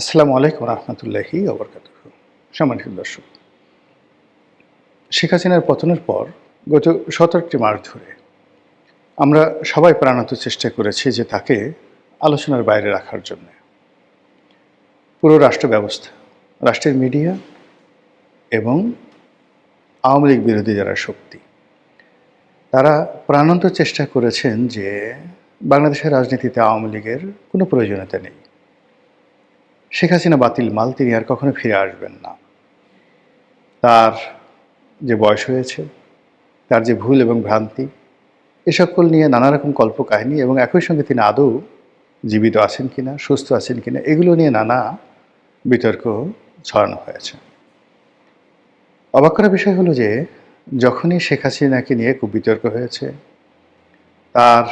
আসসালামু আলাইকুম রহমতুল্লাহি ওবরকাতুহু। সম্মানিত দর্শক, শেখ হাসিনার পতনের পর গত ১৭টি মাস ধরে আমরা সবাই প্রাণান্ত চেষ্টা করেছি যে তাকে আলোচনার বাইরে রাখার জন্য। পুরো রাষ্ট্র ব্যবস্থা, রাষ্ট্রের মিডিয়া এবং আওয়ামী লীগ বিরোধী যারা শক্তি, তারা প্রাণান্ত চেষ্টা করেছেন যে বাংলাদেশের রাজনীতিতে আওয়ামী লীগের কোনো প্রয়োজনীয়তা নেই। শেখ হাসিনা বাতিল মাল, তিনি আর কখনো ফিরে আসবেন না। তার যে বয়স হয়েছে, তার যে ভুল এবং ভ্রান্তি, এ সকল নিয়ে নানা রকম কল্পকাহিনী এবং একই সঙ্গে তিনি আদৌ জীবিত আছেন কিনা, সুস্থ আছেন কিনা, এগুলো নিয়ে নানা বিতর্ক ছড়ানো হয়েছে। অবাক করার বিষয় হলো যে যখনই শেখ হাসিনাকে নিয়ে খুব বিতর্ক হয়েছে, তার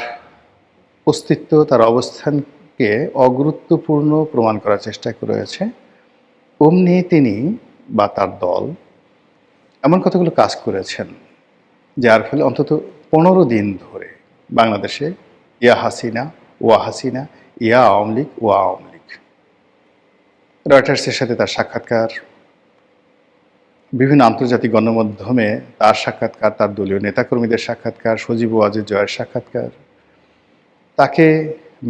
অস্তিত্ব, তার অবস্থানকে অগুরুত্বপূর্ণ প্রমাণ করার চেষ্টা করেছে, অমনি তিনি বা তার দল এমন কতগুলো কাজ করেছেন যার ফলে অন্তত ১৫ দিন ধরে বাংলাদেশে ইয়া হাসিনা ওয়া হাসিনা, ইয়া আওয়ামী লীগ ওয়া আওয়ামী লীগ। রয়টার্সের সাথে তার সাক্ষাৎকার, বিভিন্ন আন্তর্জাতিক গণমাধ্যমে তার সাক্ষাৎকার, তার দলীয় নেতাকর্মীদের সাক্ষাৎকার, সজীব ওয়াজেদ জয়ের সাক্ষাৎকার, তাকে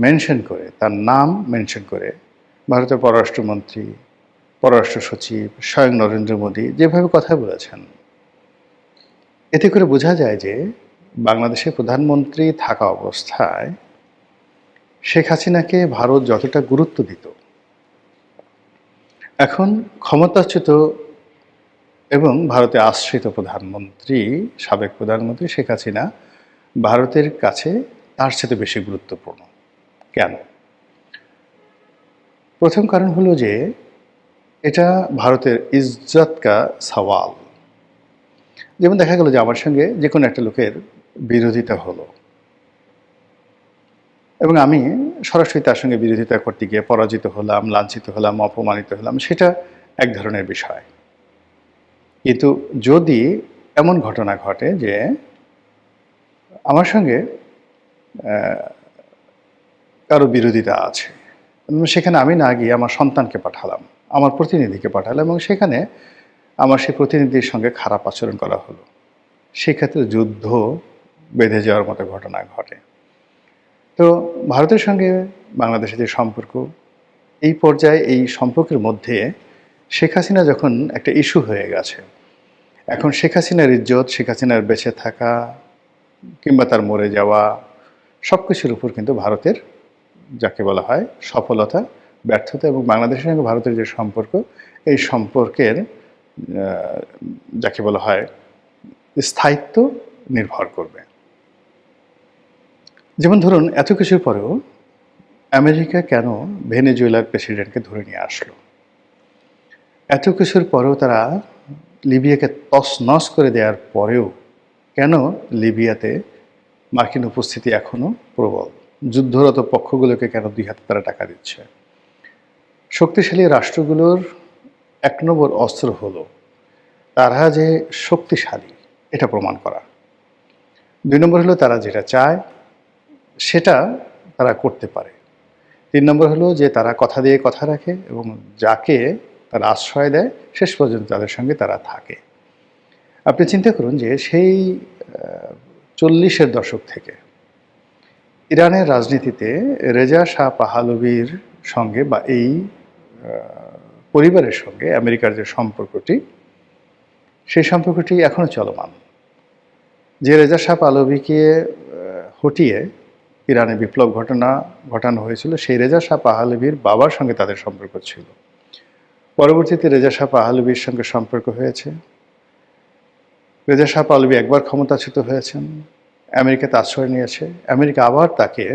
মেনশন করে, তার নাম মেনশন করে ভারতের পররাষ্ট্রমন্ত্রী, পররাষ্ট্র সচিব, স্বয়ং নরেন্দ্র মোদী যেভাবে কথা বলেছেন, এতে করে বোঝা যায় যে বাংলাদেশের প্রধানমন্ত্রী থাকা অবস্থায় শেখ হাসিনাকে ভারত যতটা গুরুত্ব দিত, এখন ক্ষমতাচ্যুত এবং ভারতে আশ্রিত প্রধানমন্ত্রী, সাবেক প্রধানমন্ত্রী শেখ হাসিনা ভারতের কাছে তার সাথে বেশি গুরুত্বপূর্ণ। কেন? প্রথম কারণ হলো যে এটা ভারতের ইজ্জত কা সওয়াল। যেমন দেখা গেল যে আমার সঙ্গে যে কোনো একটা লোকের বিরোধিতা হলো এবং আমি সরাসরি তার সঙ্গে বিরোধিতা করতে গিয়ে পরাজিত হলাম, লাঞ্ছিত হলাম, অপমানিত হলাম, সেটা এক ধরনের বিষয়। কিন্তু যদি এমন ঘটনা ঘটে যে আমার সঙ্গে কারো বিরোধিতা আছে, সেখানে আমি না গিয়ে আমার সন্তানকে পাঠালাম, আমার প্রতিনিধিকে পাঠালাম এবং সেখানে আমার সেই প্রতিনিধির সঙ্গে খারাপ আচরণ করা হলো, সেক্ষেত্রে যুদ্ধ বেঁধে যাওয়ার মতো ঘটনা ঘটে। তো ভারতের সঙ্গে বাংলাদেশের যে সম্পর্ক, এই পর্যায়ে এই সম্পর্কের মধ্যে শেখ হাসিনা যখন একটা ইস্যু হয়ে গেছে, এখন শেখ হাসিনার ইজ্জত, শেখ হাসিনার বেঁচে থাকা কিংবা তার মরে যাওয়া, সব কিছুর উপর কিন্তু ভারতের যাকে বলা হয় সফলতা, ব্যর্থতা এবং বাংলাদেশের সঙ্গে ভারতের যে সম্পর্ক, এই সম্পর্কের যাকে বলা হয় স্থায়িত্ব নির্ভর করবে। যেমন ধরুন, এত কিছুর পরেও আমেরিকা কেন ভেনেজুয়েলার প্রেসিডেন্টকে ধরে নিয়ে আসলো? এত কিছুর পরেও তারা লিবিয়াকে তছনছ করে দেওয়ার পরেও কেন লিবিয়াতে মার্কিন উপস্থিতি এখনও প্রবল? যুদ্ধরত পক্ষগুলোকে কেন ২ হাতে তারা টাকা দিচ্ছে? শক্তিশালী রাষ্ট্রগুলোর ১ নম্বর অস্ত্র হলো তারা যে শক্তিশালী এটা প্রমাণ করা। ২ নম্বর হলো তারা যেটা চায় সেটা তারা করতে পারে। ৩ নম্বর হলো যে তারা কথা দিয়ে কথা রাখে এবং যাকে তারা আশ্রয় দেয় শেষ পর্যন্ত তাদের সঙ্গে তারা থাকে। আপনি চিন্তা করুন যে সেই ৪০-এর দশক থেকে ইরানের রাজনীতিতে রেজা শাহ পাহলভির সঙ্গে বা এই পরিবারের সঙ্গে আমেরিকার যে সম্পর্কটি, সেই সম্পর্কটি এখনও চলমান। যে রেজা শাহ পাহলভিকে হটিয়ে ইরানে বিপ্লব ঘটানো হয়েছিল, সেই রেজা শাহ পাহলভির বাবার সঙ্গে তাদের সম্পর্ক ছিল। পরবর্তীতে রেজা শাহ পাহলভির সঙ্গে সম্পর্ক হয়েছে। রেজা শাহ পাহলভি একবার ক্ষমতাচ্যুত হয়েছেন, আমেরিকাতে আশ্রয় নিয়েছে, আমেরিকা আবার তাকে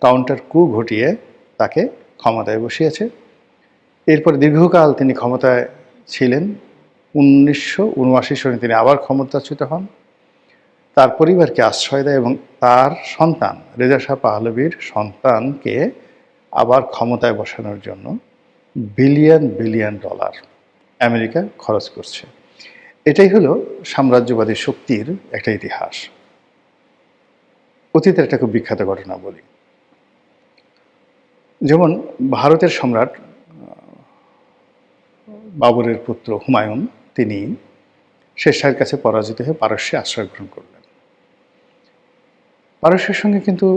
কাউন্টার কু ঘটিয়ে তাকে ক্ষমতায় বসিয়েছে। এরপর দীর্ঘকাল তিনি ক্ষমতায় ছিলেন। ১৯৭৯ সনে তিনি আবার ক্ষমতাচ্যুত হন, তার পরিবারকে আশ্রয় দেয় এবং তার সন্তান রেজা শাহ পাহলভির সন্তানকে আবার ক্ষমতায় বসানোর জন্য বিলিয়ন বিলিয়ন ডলার আমেরিকা খরচ করছে। এটাই হলো সাম্রাজ্যবাদী শক্তির একটা ইতিহাস। অতীতের একটা খুব বিখ্যাত ঘটনা বলি। যেমন ভারতের সম্রাট বাবরের পুত্র হুমায়ুন তিনি শের শাহের কাছে পরাজিত হয়ে পারস্যে আশ্রয় গ্রহণ করলেন। পারস্যের সঙ্গে কিন্তু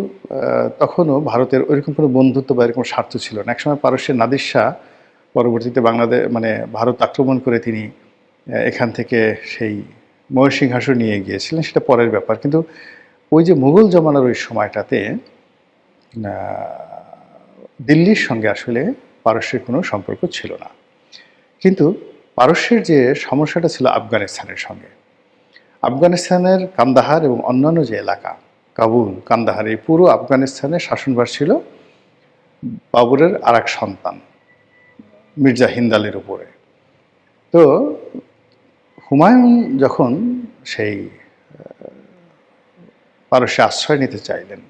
তখনও ভারতের ওইরকম কোনো বন্ধুত্ব বা এরকম স্বার্থ ছিল না। একসময় পারস্যের নাদির শাহ পরবর্তীতে বাংলাদেশ মানে ভারত আক্রমণ করে তিনি এখান থেকে সেই ময়ূরসিংহাসন নিয়ে গিয়েছিলেন, সেটা পরের ব্যাপার। কিন্তু ওই যে মুঘল জমানার ওই সময়টাতে দিল্লির সঙ্গে আসলে পারস্যের কোনো সম্পর্ক ছিল না। কিন্তু পারস্যের যে সমস্যাটা ছিল আফগানিস্তানের সঙ্গে, আফগানিস্তানের কান্দাহার এবং অন্যান্য যে এলাকা কাবুল, কান্দাহার, এই পুরো আফগানিস্তানের শাসনভার ছিল বাবরের আর এক সন্তান মির্জা হিন্দালের উপরে। তো হুমায়ুন যখন সেই পারস্যে আশ্রয় নিতে চাইলেন,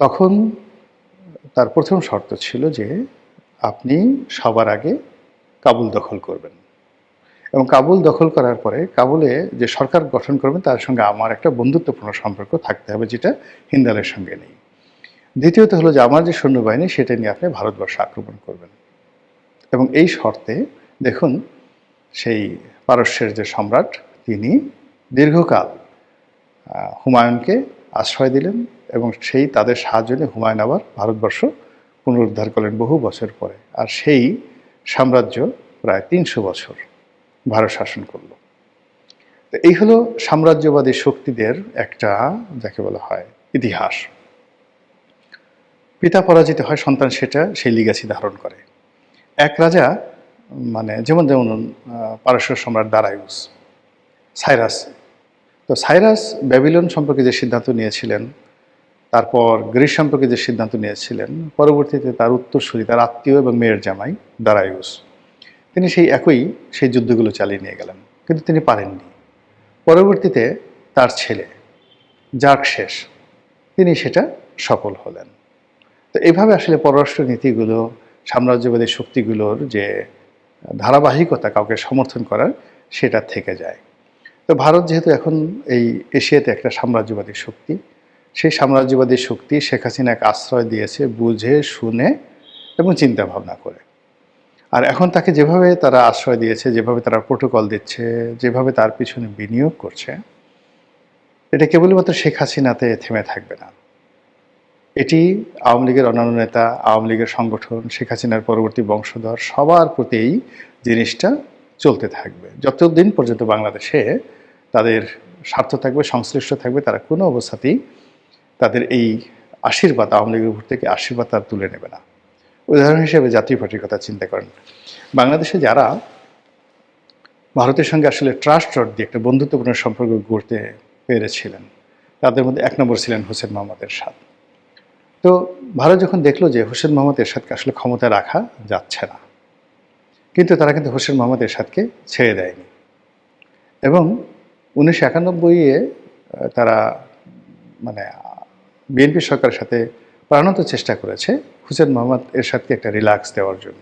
তখন তার প্রথম শর্ত ছিল যে আপনি সবার আগে কাবুল দখল করবেন, এবং কাবুল দখল করার পরে কাবুলে যে সরকার গঠন করবেন তার সঙ্গে আমার একটা বন্ধুত্বপূর্ণ সম্পর্ক থাকতে হবে, যেটা হিন্দালের সঙ্গে নেই। দ্বিতীয়ত হলো যে আমার যে সৈন্যবাহিনী সেটা নিয়ে আপনি ভারতবর্ষ আক্রমণ করবেন। এবং এই শর্তে দেখুন সেই পারস্যের যে সম্রাট তিনি দীর্ঘকাল হুমায়ুনকে আশ্রয় দিলেন, এবং সেই তাদের সাহায্য নিয়ে হুমায়ুন আবার ভারতবর্ষ পুনরুদ্ধার করলেন বহু বছর পরে। আর সেই সাম্রাজ্য প্রায় ৩০০ বছর ভারত শাসন করল। তো এই হলো সাম্রাজ্যবাদী শক্তিদের একটা, যাকে বলা হয়, ইতিহাস। পিতা পরাজিত হয়, সন্তান সেটা সেই লিগাসি ধারণ করে। এক রাজা মানে যেমন পারস্য সম্রাট দারায়ুস, সাইরাস। তো সাইরাস ব্যাবিলন সম্পর্কে যে সিদ্ধান্ত নিয়েছিলেন, তারপর গ্রিস সম্পর্কে যে সিদ্ধান্ত নিয়েছিলেন, পরবর্তীতে তার উত্তরসূরি, তার আত্মীয় এবং মেয়ের জামাই দারায়ুস, তিনি সেই যুদ্ধগুলো চালিয়ে নিয়ে গেলেন, কিন্তু তিনি পারেননি। পরবর্তীতে তার ছেলে জার্কশেস তিনি সেটা সফল হলেন। তো এইভাবে আসলে পররাষ্ট্র নীতিগুলো, সাম্রাজ্যবাদী শক্তিগুলোর যে ধারাবাহিকতা কাউকে সমর্থন করার, সেটা থেকে যায়। তো ভারত যেহেতু এখন এই এশিয়াতে একটা সাম্রাজ্যবাদী শক্তি, সেই সাম্রাজ্যবাদী শক্তি শেখ হাসিনাকে আশ্রয় দিয়েছে বুঝে শুনে এবং চিন্তা ভাবনা করে। আর এখন তাকে যেভাবে তারা আশ্রয় দিয়েছে, যেভাবে তারা প্রোটোকল দিচ্ছে, যেভাবে তার পিছনে বিনিয়োগ করছে, এটা কেবলমাত্র শেখ হাসিনাতে থেমে থাকবে না। এটি আওয়ামী লীগের অন্যান্য নেতা, আওয়ামী লীগের সংগঠন, শেখ হাসিনার পরবর্তী বংশধর সবার প্রতি এই জিনিসটা চলতে থাকবে। যতদিন পর্যন্ত বাংলাদেশে তাদের স্বার্থ থাকবে, সংশ্লিষ্ট থাকবে, তারা কোনো অবস্থাতেই তাদের এই আশীর্বাদ, আওয়ামী লীগের উপর থেকে আশীর্বাদ তারা তুলে নেবে না। উদাহরণ হিসেবে জাতীয় পার্টির কথা চিন্তা করেন। বাংলাদেশে যারা ভারতের সঙ্গে আসলে ট্রাস্ট দিয়ে একটা বন্ধুত্বপূর্ণ সম্পর্ক গড়তে পেরেছিলেন, তাদের মধ্যে এক নম্বর ছিলেন হোসেন মোহাম্মদ এরশাদ। তো ভারত যখন দেখলো যে হোসেন মোহাম্মদ এরশাদকে আসলে ক্ষমতায় রাখা যাচ্ছে না, কিন্তু তারা কিন্তু হোসেন মোহাম্মদ এরশাদকে ছেড়ে দেয়নি, এবং 1991-এ তারা মানে বিএনপি সরকারের সাথে প্রাণান্ত চেষ্টা করেছে হোসেন মোহাম্মদ এরশাদকে একটা রিল্যাক্স দেওয়ার জন্য।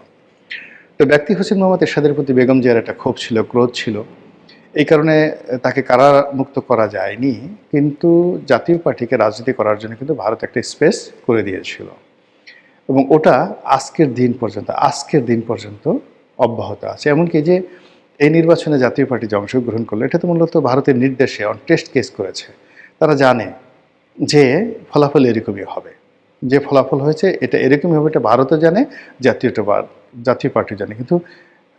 তো ব্যক্তি হোসেন মোহাম্মদ এরশাদের প্রতি বেগম জিয়ার একটা ক্ষোভ ছিল, ক্রোধ ছিল, এই কারণে তাকে কারামুক্ত করা যায়নি। কিন্তু জাতীয় পার্টিকে রাজনীতি করার জন্য কিন্তু ভারত একটা স্পেস করে দিয়েছিল, এবং ওটা আজকের দিন পর্যন্ত অব্যাহত আছে। এমনকি যে এই নির্বাচনে জাতীয় পার্টি যে অংশগ্রহণ করলো, এটা তো মূলত ভারতের নির্দেশে অন টেস্ট কেস করেছে। তারা জানে যে ফলাফল এরকমই হবে, যে ফলাফল হয়েছে এটা এরকমই হবে, এটা ভারতও জানে, জাতীয় পার্টি জানে। কিন্তু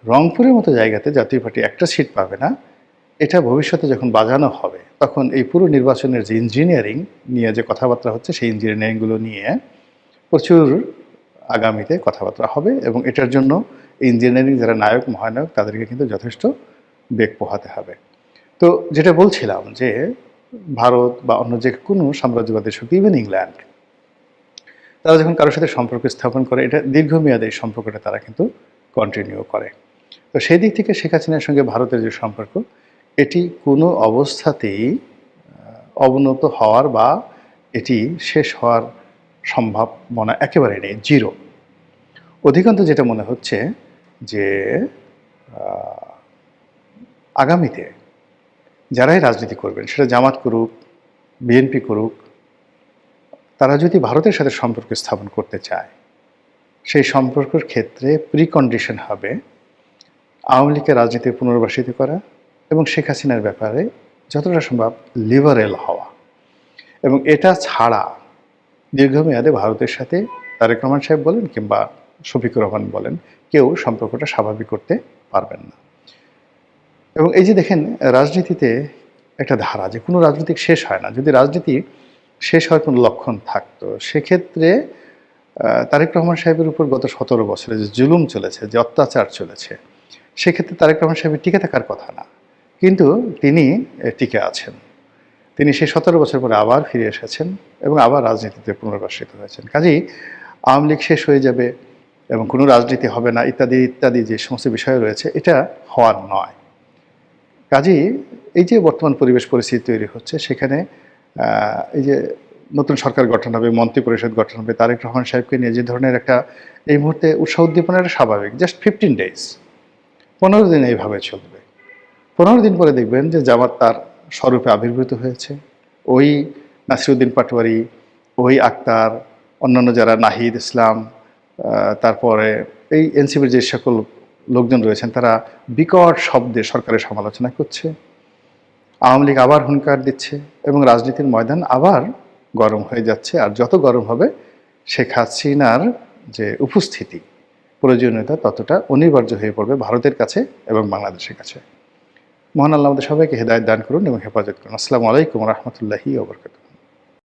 রংপুরের মতো জায়গাতে জাতীয় পার্টি একটা সিট পাবে না, এটা ভবিষ্যতে যখন বাজানো হবে তখন এই পুরো নির্বাচনের যে ইঞ্জিনিয়ারিং নিয়ে যে কথাবার্তা হচ্ছে, সেই ইঞ্জিনিয়ারিংগুলো নিয়ে প্রচুর আগামীতে কথাবার্তা হবে, এবং এটার জন্য ইঞ্জিনিয়ারিং যারা নায়ক মহানায়ক তাদেরকে কিন্তু যথেষ্ট বেগ পোহাতে হবে। তো যেটা বলছিলাম যে ভারত বা অন্য যে কোনো সাম্রাজ্যবাদী শক্তি, ইভেন ইংল্যান্ড, তারা যখন কারোর সাথে সম্পর্ক স্থাপন করে, এটা দীর্ঘমেয়াদে এই সম্পর্কটা তারা কিন্তু কন্টিনিউ করে। তো সেই দিক থেকে শেখ হাসিনার সঙ্গে ভারতের যে সম্পর্ক, এটি কোনো অবস্থাতেই অবনত হওয়ার বা এটি শেষ হওয়ার সম্ভাবনা একেবারে নেই, জিরো। অধিকাংশ যেটা মনে হচ্ছে যে আগামীতে যারাই রাজনীতি করবেন, সেটা জামাত করুক, বিএনপি করুক, তারা যদি ভারতের সাথে সম্পর্ক স্থাপন করতে চায়, সেই সম্পর্কের ক্ষেত্রে প্রিকন্ডিশন হবে আওয়ামী লীগের রাজনীতি পুনর্বাসিত করা এবং শেখ হাসিনার ব্যাপারে যতটা সম্ভব লিবারেল হওয়া। এবং এটা ছাড়া দীর্ঘমেয়াদে ভারতের সাথে তারেক রহমান সাহেব বলেন কিংবা শফিকুর রহমান বলেন, কেউ সম্পর্কটা স্বাভাবিক করতে পারবেন না। এবং এই যে দেখেন, রাজনীতিতে একটা ধারা যে কোনো রাজনীতি শেষ হয় না। যদি রাজনীতি শেষ হওয়ার কোনো লক্ষণ থাকতো, সেক্ষেত্রে তারেক রহমান সাহেবের উপর গত 17 বছরে যে জুলুম চলেছে, যে অত্যাচার চলেছে, সেক্ষেত্রে তারেক রহমান সাহেবের টিকে থাকার কথা না, কিন্তু তিনি টিকে আছেন। তিনি সেই 17 বছর পরে আবার ফিরে এসেছেন এবং আবার রাজনীতিতে পুনর্বাসিত হয়েছেন। কাজেই আওয়ামী লীগ শেষ হয়ে যাবে এবং কোনো রাজনীতি হবে না ইত্যাদি ইত্যাদি যে সমস্ত বিষয় রয়েছে, এটা হওয়ার নয়। কাজেই এই যে বর্তমান পরিবেশ পরিস্থিতি তৈরি হচ্ছে, সেখানে এই যে নতুন সরকার গঠন হবে, মন্ত্রিপরিষদ গঠন হবে, তারেক রহমান সাহেবকে নিয়ে যে ধরনের একটা এই মুহূর্তে উৎসাহ উদ্দীপনাটা স্বাভাবিক। জাস্ট 15 ডেজ, 15 দিন এইভাবে চলবে। 15 দিন পরে দেখবেন যে জামাত তার স্বরূপে আবির্ভূত হয়েছে। ওই নাসিরুদ্দিন পাটোয়ারি, ওই আক্তার, অন্যান্য যারা নাহিদ ইসলাম, তারপরে এই এনসিপির যে সকল লোকজন রয়েছেন, তারা বিকট শব্দে সরকারের সমালোচনা করছে। আওয়ামী লীগ আবার হুঙ্কার দিচ্ছে এবং রাজনীতির ময়দান আবার গরম হয়ে যাচ্ছে। আর যত গরম হবে, শেখ হাসিনার যে উপস্থিতি, প্রয়োজনীয়তা ততটা অনিবার্য হয়ে পড়বে ভারতের কাছে এবং বাংলাদেশের কাছে। মহান আল্লাহ আমাদের সবাইকে হেদায়েত দান করুন এবং হেফাজত করুন। আসসালামু আলাইকুম রহমতুল্লাহি ওয়া বারাকাতুহু।